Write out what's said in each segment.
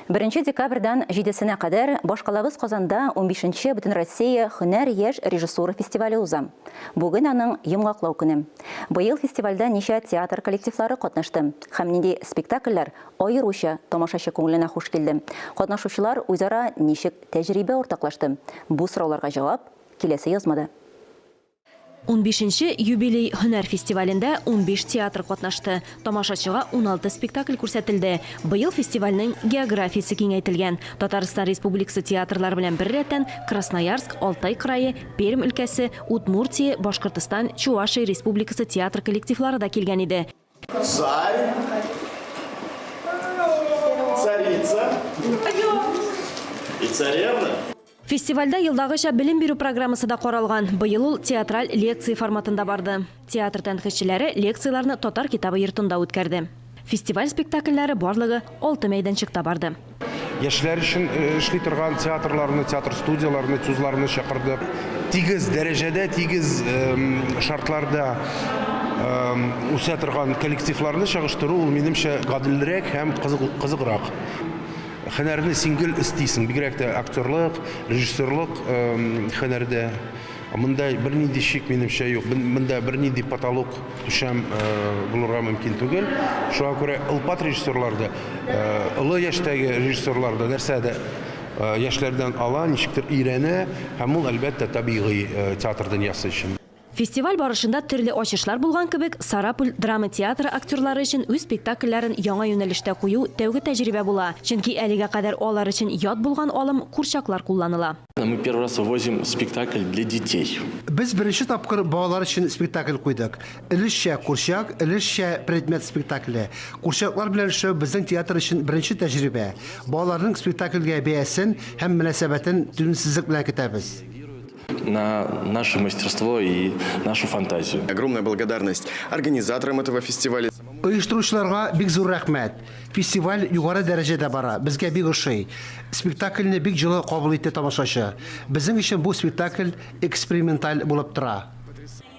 1 декабрьдан 7-сенә кадәр Башкалабыз Казанда 15-нче Бөтен Россия һөнәр яшь режиссуры фестивале уза. Бүген аның йомгаклау көне. Быел фестивальдә ничә театр коллективлары катнашты. Һәм нинди спектакльләр аеруча тамашачы күңеленә хуш килде. Катнашучылар үзара ничек тәҗрибә уртаклашты? Бу сорауларга җавап киләсе язмада. 15-нче юбилей һөнәр фестивалендә 15 театр катнашты. Тамашачыга 16 спектакль күрсәтелде. Быел фестивальнең географиясе киңәйтелгән. Татарстан Республикасы театрлар белән бер рәттән Красноярск, Алтай крае, Пермь өлкәсе, Удмуртия, Башкортстан, Чувашия Республикасы театр коллективлары да килгән иде. Царь, царица и царевна. Фестивальдә елдагыча белем бирү программасы да каралган. Быел ул театраль лекция форматында барды. Театр тәнкыйтьчеләре лекцияларны татар китабы йортында үткәрде. Фестиваль спектакльләре барлыгы 6 мәйданчыкта барды. Яшьләр өчен эшли торган театрларны, театр студияларны, тузларны чакырдык. Тигез дәрәҗәдә, тигез шартларда үсә торган коллективларны чагыштыру ул минемчә гаделрәк һәм кызыграк. Һөнәрне сингел истисең, бигрәк тә актерлык, режиссерлык һөнәрдә. Монда бернинди шик минемчә юк. Монда бернинди потолок түшәм булырга мөмкин түгел. Шуңа күрә ылпат режиссерларда, олы яшьтәге режиссерларда нәрсәдә яшьләрдән ала, ничектер өйрәнә, һәм ул әлбәттә табигый театр дөньясы өчен. Фестиваль барышында төрле ачышлар булган кебек, Сарапул драма театры актерлары өчен үз спектакльләрен яңа юнәлештә кую тәүге тәҗрибә була. Чөнки әлегә кадәр алар өчен ят булган алым курчаклар кулланыла. Мы первый раз вывозим спектакль для детей. Без беренче тапкыр балалар өчен спектакль куйдык. Илешчә курчак, илешчә предмет спектакле. Курчаклар белән эшләү безнең театр өчен беренче тәҗрибә. Балаларның спектакльгә бәясен һәм мөнәсәбәтен түземсезлек белән көтәбез. На наше мастерство и нашу фантазию. Огромная благодарность организаторам этого фестиваля. Оештыручыларга бик зур рәхмәт. Фестиваль югары дәрәҗәдә бара. Безгә бик ошый. Спектакльне бик җылы кабул итте тамашачы. Безнең өчен бу спектакль эксперименталь булып тора.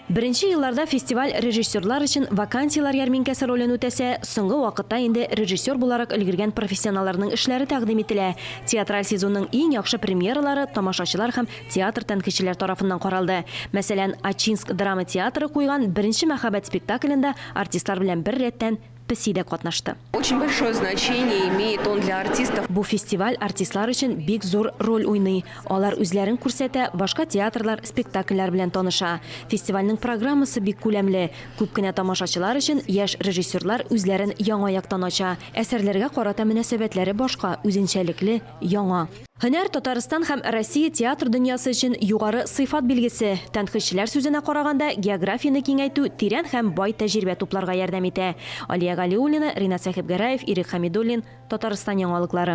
Беренче елларда фестиваль режиссерлар өчен вакансиялар ярминкәсе ролен үтәсә, соңгы вакытта инде режиссер буларак өлгергән профессионалларның эшләре тәкъдим ителә. Театраль сезонның иң яхшы премьералары тамашачылар һәм театр тәнкыйтьчеләр тарафыннан каралды. Мәсәлән, Ачинск драма театры куйган беренче мәхәббәт спектаклендә артистлар белән бер рәттән Песида катнашты. Очень большое значение имеет он для артистов. Бу фестиваль артистлар өчен бик зур роль уйный. Алар үзләрен күрсәтә, башка театрлар, спектакльләр белән таныша. Фестивальнең программасы бик күләмле. Күп кенә тамашачылар өчен яшь режиссерлар үзләрен яңа яктан ача. Әсәрләргә карата мөнәсәбәтләре башка, үзенчәлекле, яңа. Һөнәр Татарстан һәм Россия театр дөньясы өчен югары сыйфат билгесе. Тәнкыйтьчеләр сүзенә караганда, географияны киңәйтү тирән һәм бай тәҗрибә тупларга ярдәм итә. Алия Галиуллина, Ринат Сәхипгәрәев, Ирек Хәмидуллин, Татарстан яңалыклары.